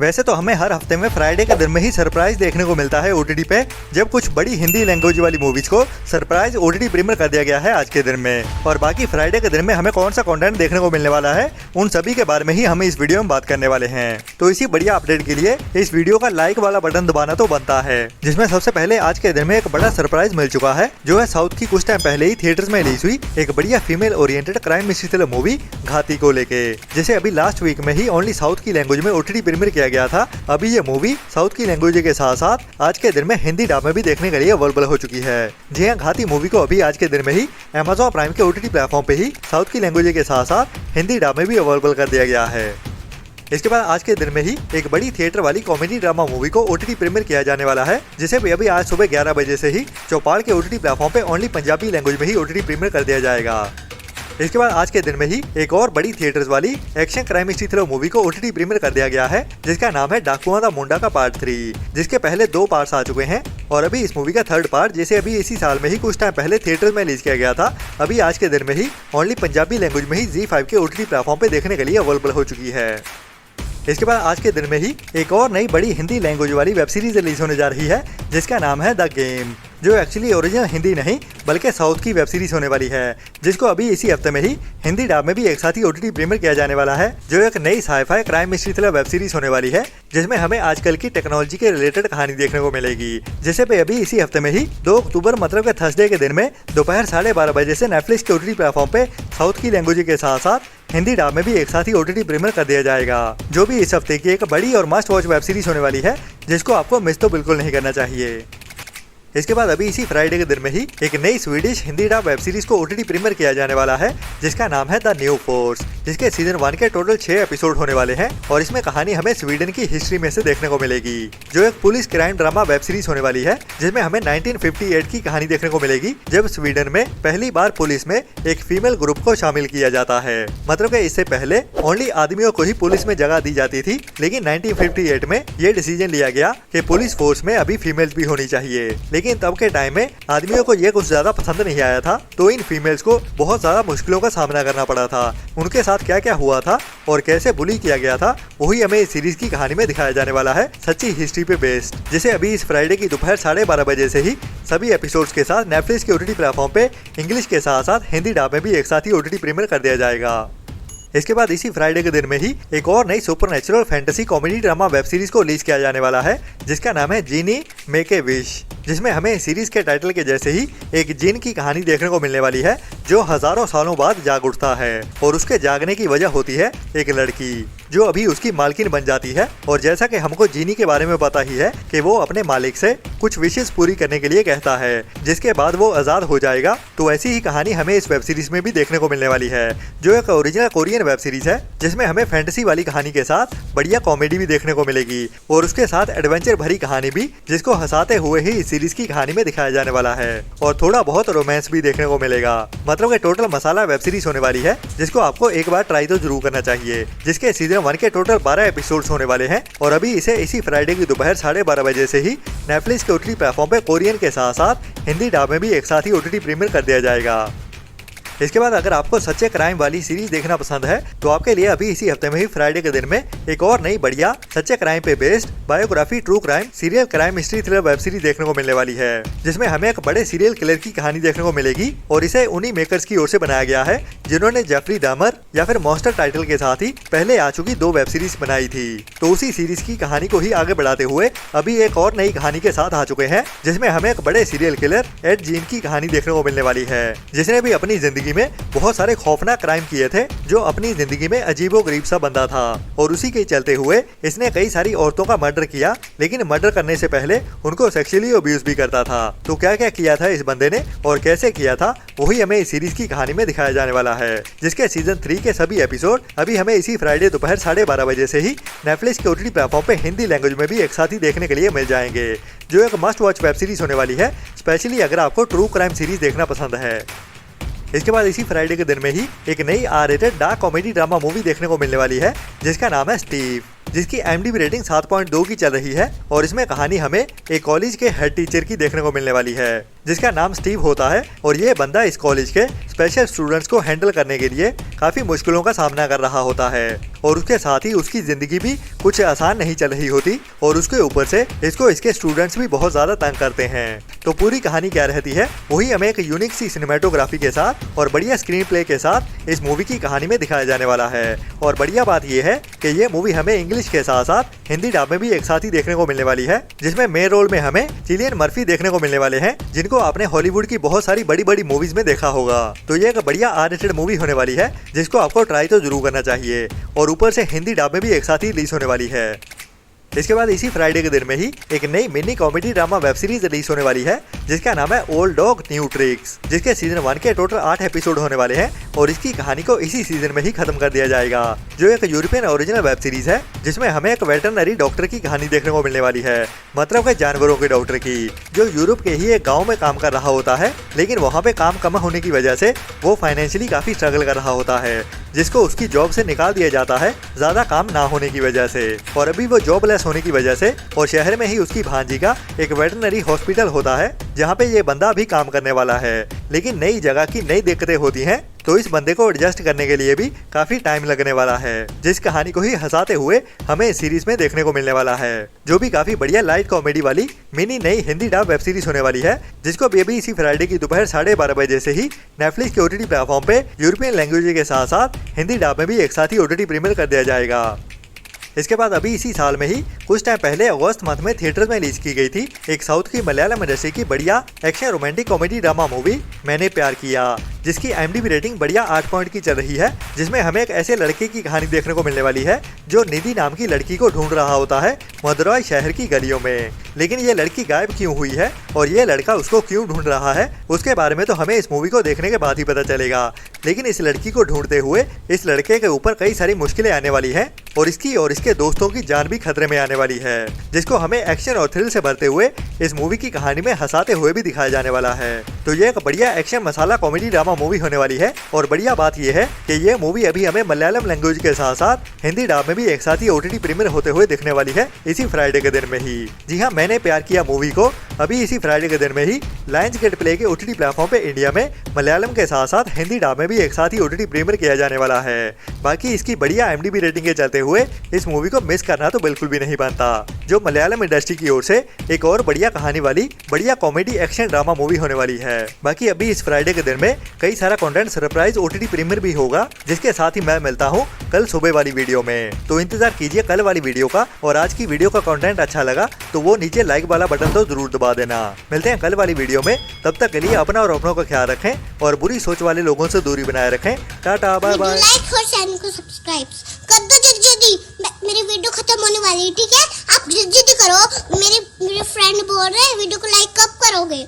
वैसे तो हमें हर हफ्ते में फ्राइडे के दिन में ही सरप्राइज देखने को मिलता है ओटीटी पे, जब कुछ बड़ी हिंदी लैंग्वेज वाली मूवीज को सरप्राइज ओटीटी प्रीमियर कर दिया गया है आज के दिन में। और बाकी फ्राइडे के दिन में हमें कौन सा कंटेंट देखने को मिलने वाला है, उन सभी के बारे में ही हम इस वीडियो में बात करने वाले हैं। तो इसी बढ़िया अपडेट के लिए इस वीडियो का लाइक वाला बटन दबाना तो बनता है, जिसमें सबसे पहले आज के दिन में एक बड़ा सरप्राइज मिल चुका है, जो है साउथ की कुछ टाइम पहले ही थिएटर्स में रिलीज हुई एक बढ़िया female oriented crime mystery thriller movie Ghaati को लेके, जिसे अभी लास्ट वीक में ही ओनली साउथ की लैंग्वेज में ओटीटी प्रीमियर किया गया था। अभी ये मूवी साउथ की लैंग्वेज के साथ साथ आज के दिन में हिंदी डब में भी देखने के लिए अवेलेबल हो चुकी है। जी हाँ, घाती मूवी को अभी आज के दिन में ही Amazon प्राइम के ओटीटी प्लेटफॉर्म पे ही साउथ की लैंग्वेज के साथ साथ हिंदी डब में भी अवेलेबल कर दिया गया है। इसके बाद आज के दिन में ही एक बड़ी थिएटर वाली कॉमेडी ड्रामा मूवी को ओटीटी प्रीमियर किया जाने वाला है, जिसे भी अभी आज सुबह 11 बजे से ही चौपाल के ओटीटी प्लेटफॉर्म पे ओनली पंजाबी लैंग्वेज में ही ओटीटी प्रीमियर कर दिया जाएगा। इसके बाद आज के दिन में ही एक और बड़ी थिएटर्स वाली action crime mystery thriller movie को ओटीटी प्रीमियर कर दिया गया है, जिसका नाम है डाकुआ दा मुंडा का पार्ट 3, जिसके पहले 2 पार्ट्स आ चुके हैं और अभी इस मूवी का 3rd पार्ट, जिसे अभी इसी साल में ही कुछ टाइम पहले थिएटर्स में रिलीज किया गया था, अभी आज के दिन में ही ओनली पंजाबी लैंग्वेज में ही ZEE5 के ओटीटी प्लेटफॉर्म पे देखने के लिए अवेलेबल हो चुकी है। इसके बाद आज के दिन में ही एक और नई बड़ी हिंदी लैंग्वेज वाली वेब सीरीज रिलीज होने जा रही है, जिसका नाम है द गेम, जो एक्चुअली ओरिजिनल हिंदी नहीं बल्कि साउथ की वेब सीरीज होने वाली है, जिसको अभी इसी हफ्ते में ही हिंदी डब में भी एक साथ ही ओटीटी प्रीमियर किया जाने वाला है, जो एक नई sci-fi crime mystery thriller web series होने वाली है, जिसमें हमें आजकल की टेक्नोलॉजी के रिलेटेड कहानी देखने को मिलेगी, जिसे पे अभी इसी हफ्ते में ही 2 अक्टूबर मतलब के थर्सडे के दिन में दोपहर 12:30 बजे से नेटफ्लिक्स के ओटीटी प्लेटफॉर्म पे साउथ की लैंग्वेज के साथ साथ हिंदी डब में भी एक साथ ही ओटीटी प्रीमियर कर दिया जाएगा, जो भी इस हफ्ते की एक बड़ी और मस्ट वॉच वेब सीरीज होने वाली है, जिसको आपको मिस तो बिल्कुल नहीं करना चाहिए। इसके बाद अभी इसी फ्राइडे के दिन में ही एक नई Swedish Hindi dub web series को ओटीटी प्रीमियर किया जाने वाला है, जिसका नाम है द न्यू फोर्स, जिसके सीजन 1 के टोटल 6 एपिसोड होने वाले हैं और इसमें कहानी हमें स्वीडन की हिस्ट्री में से देखने को मिलेगी, जो एक police crime drama web series होने वाली है, जिसमें हमें 1958 की कहानी देखने को मिलेगी, जब स्वीडन में पहली बार पुलिस में एक फीमेल ग्रुप को शामिल किया जाता है। मतलब कि इससे पहले ओनली आदमियों को ही पुलिस में जगह दी जाती थी, लेकिन 1958 में ये डिसीजन लिया गया कि पुलिस फोर्स में अभी फीमेल्स भी होनी चाहिए। लेकिन तब के टाइम में आदमियों को ये कुछ ज्यादा पसंद नहीं आया था, तो इन फीमेल्स को बहुत ज्यादा मुश्किलों का सामना करना पड़ा था। उनके साथ क्या क्या हुआ था और कैसे बुली किया गया था, वही हमें इस सीरीज की कहानी में दिखाया जाने वाला है, सच्ची हिस्ट्री पे बेस्ड, जिसे अभी इस फ्राइडे की दोपहर 12:30 बजे से ही सभी एपिसोड्स के साथ नेटफ्लिक्स के ओटीटी प्लेटफॉर्म पे इंग्लिश के साथ साथ हिंदी डब में भी एक साथ ही ओटीटी प्रीमियर कर दिया जाएगा। इसके बाद इसी फ्राइडे के दिन में ही एक और नई supernatural fantasy comedy drama web series को रिलीज किया जाने वाला है, जिसका नाम है जीनी मेक ए विश, जिसमें हमें सीरीज के टाइटल के जैसे ही एक जिन की कहानी देखने को मिलने वाली है, जो हजारों सालों बाद जाग उठता है और उसके जागने की वजह होती है एक लड़की, जो अभी उसकी मालकिन बन जाती है। और जैसा कि हमको जीनी के बारे में पता ही है कि वो अपने मालिक से कुछ विशेष पूरी करने के लिए कहता है, जिसके बाद वो आजाद हो जाएगा। तो ऐसी ही कहानी हमें इस वेब सीरीज में भी देखने को मिलने वाली है, जो एक ओरिजिनल कोरियन वेब सीरीज है, जिसमें हमें फैंटेसी वाली कहानी के साथ बढ़िया कॉमेडी भी देखने को मिलेगी और उसके साथ एडवेंचर भरी कहानी भी, जिसको हंसाते हुए ही इस सीरीज की कहानी में दिखाया जाने वाला है, और थोड़ा बहुत रोमांस भी देखने को मिलेगा। मतलब कि टोटल मसाला वेब सीरीज होने वाली है, जिसको आपको एक बार ट्राई तो जरूर करना चाहिए, जिसके सीजन 1 के टोटल 12 एपिसोड्स होने वाले हैं और अभी इसे इसी फ्राइडे की दोपहर 12:30 बजे से ही नेटफ्लिक्स के ओटीटी प्लेटफॉर्म पे कोरियन के साथ साथ हिंदी डब में भी एक साथ ही ओटीटी प्रीमियर कर दिया जाएगा। इसके बाद अगर आपको सच्चे क्राइम वाली सीरीज देखना पसंद है, तो आपके लिए अभी इसी हफ्ते में ही फ्राइडे के दिन में एक और नई बढ़िया सच्चे क्राइम पे based biography true crime serial crime mystery thriller web series देखने को मिलने वाली है, जिसमें हमें एक बड़े सीरियल किलर की कहानी देखने को मिलेगी और इसे उन्हीं मेकर्स की ओर से बनाया गया है, जिन्होंने जेफरी डैमर या फिर मॉन्स्टर टाइटल के साथ ही पहले आ चुकी 2 वेब सीरीज बनाई थी। तो उसी सीरीज की कहानी को ही आगे बढ़ाते हुए अभी एक और नई कहानी के साथ आ चुके हैं, जिसमें हमें एक बड़े सीरियल किलर एड जीन की कहानी देखने को मिलने वाली है, जिसने भी अपनी जिंदगी में बहुत सारे खौफनाक क्राइम किए थे, जो अपनी जिंदगी में अजीबोगरीब सा बंदा था, और उसी के चलते हुए इसने कई सारी औरतों का मर्डर किया, लेकिन मर्डर करने से पहले उनको सेक्सुअली अब्यूज भी करता था। तो क्या क्या किया था इस बंदे ने और कैसे किया था, वही हमें इस सीरीज की कहानी में दिखाया जाने वाला है, जिसके सीजन 3 के सभी एपिसोड अभी हमें इसी फ्राइडे दोपहर 12:30 बजे से ही नेटफ्लिक्स के ओटीटी प्लेटफॉर्म पे हिंदी लैंग्वेज में भी एक साथ ही देखने के लिए मिल जाएंगे, जो एक मस्ट वॉच वेब सीरीज होने वाली है, स्पेशली अगर आपको ट्रू क्राइम सीरीज देखना पसंद है। इसके बाद इसी फ्राइडे के दिन में ही एक नई R-rated dark comedy drama movie देखने को मिलने वाली है, जिसका नाम है स्टीव, जिसकी IMDb रेटिंग 7.2 की चल रही है और इसमें कहानी हमें एक कॉलेज के हेड टीचर की देखने को मिलने वाली है, जिसका नाम स्टीव होता है और ये बंदा इस कॉलेज के स्पेशल स्टूडेंट्स को हैंडल करने के लिए काफी मुश्किलों का सामना कर रहा होता है और उसके साथ ही उसकी जिंदगी भी कुछ आसान नहीं चल रही होती और उसके ऊपर से इसको इसके स्टूडेंट्स भी बहुत ज्यादा तंग करते हैं। तो पूरी कहानी क्या रहती है वही हमें एक यूनिक सी सिनेमेटोग्राफी के साथ और बढ़िया स्क्रीन प्ले के साथ इस मूवी की कहानी में दिखाया जाने वाला है। और बढ़िया बात यह है कि ये मूवी हमें इंग्लिश के साथ साथ हिंदी डब में भी एक साथ ही देखने को मिलने वाली है, जिसमें मेन रोल में हमें चिलियन मर्फी देखने को मिलने वाले हैं, जिनको आपने हॉलीवुड की बहुत सारी बड़ी बड़ी मूवीज में देखा होगा। तो ये एक बढ़िया R-रेटेड मूवी होने वाली है जिसको आपको ट्राई तो जरूर करना चाहिए और ऊपर से हिंदी डब में भी एक साथ ही रिलीज होने वाली है। इसके बाद इसी फ्राइडे के दिन में ही एक नई mini comedy drama web series release होने वाली है जिसका नाम है ओल्ड डॉग न्यू ट्रिक्स, जिसके सीजन 1 के टोटल 8 एपिसोड होने वाले हैं और इसकी कहानी को इसी सीजन में ही खत्म कर दिया जाएगा, जो एक यूरोपियन ओरिजिनल वेब सीरीज है जिसमें हमें एक वेटरनरी डॉक्टर की कहानी देखने को मिलने वाली है, मतलब के जानवरों के डॉक्टर की, जो यूरोप के ही एक गाँव में काम कर रहा होता है, लेकिन वहाँ पे काम कम होने की वजह से वो फाइनेंशियली काफी स्ट्रगल कर रहा होता है, जिसको उसकी जॉब से निकाल दिया जाता है ज्यादा काम ना होने की वजह से। और अभी वो जॉबलेस होने की वजह से और शहर में ही उसकी भांजी का एक वेटरनरी हॉस्पिटल होता है जहाँ पे ये बंदा भी काम करने वाला है, लेकिन नई जगह की नई दिक्कतें होती हैं तो इस बंदे को एडजस्ट करने के लिए भी काफी टाइम लगने वाला है, जिस कहानी को ही हंसाते हुए हमें इस सीरीज में देखने को मिलने वाला है, जो भी काफी बढ़िया लाइट कॉमेडी वाली मिनी नई हिंदी डब वेब सीरीज होने वाली है, जिसको अभी इसी फ्राइडे की दोपहर 12:30 बजे से ही नेटफ्लिक्स के OTT प्लेटफॉर्म पे यूरोपियन लैंग्वेज के साथ साथ हिंदी डब में भी एक साथ ही OTT प्रीमियर कर दिया जाएगा। इसके बाद अभी इसी साल में ही कुछ टाइम पहले अगस्त मंथ में थिएटर में रिलीज की गई थी एक साउथ की मलयालम इंडस्ट्री की बढ़िया action romantic comedy drama movie मैंने प्यार किया, जिसकी IMDb रेटिंग बढ़िया 8 पॉइंट की चल रही है, जिसमें हमें एक ऐसे लड़के की कहानी देखने को मिलने वाली है जो निधि नाम की लड़की को ढूंढ रहा होता है मदुरई शहर की गलियों में, लेकिन ये लड़की गायब क्यों हुई है और ये लड़का उसको क्यों ढूंढ रहा है उसके बारे में तो हमें इस मूवी को देखने के बाद ही पता चलेगा। लेकिन इस लड़की को ढूंढते हुए इस लड़के के ऊपर कई सारी मुश्किलें आने वाली है और इसकी और इसके दोस्तों की जान भी खतरे में आने वाली है, जिसको हमें एक्शन और थ्रिल से भरते हुए इस मूवी की कहानी में हंसाते हुए भी दिखाया जाने वाला है। तो ये एक बढ़िया एक्शन मसाला कॉमेडी ड्रामा मूवी होने वाली है और बढ़िया बात यह है कि ये मूवी अभी हमें मलयालम लैंग्वेज के साथ साथ हिंदी डब में भी एक साथ ही OTT प्रीमियर होते हुए दिखने वाली है इसी फ्राइडे के दिन में ही। जी हाँ, मैंने प्यार किया मूवी को अभी इसी फ्राइडे के दिन में ही लायंस गेट प्ले के OTT प्लेटफॉर्म पे इंडिया में मलयालम के साथ साथ हिंदी डब में भी एक साथ ही OTT प्रीमियर किया जाने वाला है। बाकी इसकी बढ़िया IMDb रेटिंग के चलते हुए इस मूवी को मिस करना तो बिल्कुल भी नहीं बनता, जो मलयालम इंडस्ट्री की ओर से एक और बढ़िया कहानी वाली बढ़िया कॉमेडी एक्शन ड्रामा मूवी होने वाली है। बाकी अभी इस फ्राइडे के दिन में कई सारा कंटेंट सरप्राइज OTT प्रीमियर भी होगा, जिसके साथ ही मैं मिलता हूँ कल सुबह वाली वीडियो में, तो इंतजार कीजिए कल वाली वीडियो का। और आज की वीडियो का कंटेंट अच्छा लगा तो वो नीचे लाइक वाला बटन तो जरूर दबा देना। मिलते हैं कल वाली वीडियो में, तब तक के लिए अपना और अपनों का ख्याल रखें और बुरी सोच वाले लोगों से दूरी बनाए रखें। Ta-ta bye bye. लाइक और चैनल को सब्सक्राइब कर दो जल्दी, मेरी वीडियो खत्म होने वाली है, ठीक है? आप जल्दी करो, मेरे फ्रेंड बोल रहे हैं वीडियो को लाइक कब करोगे?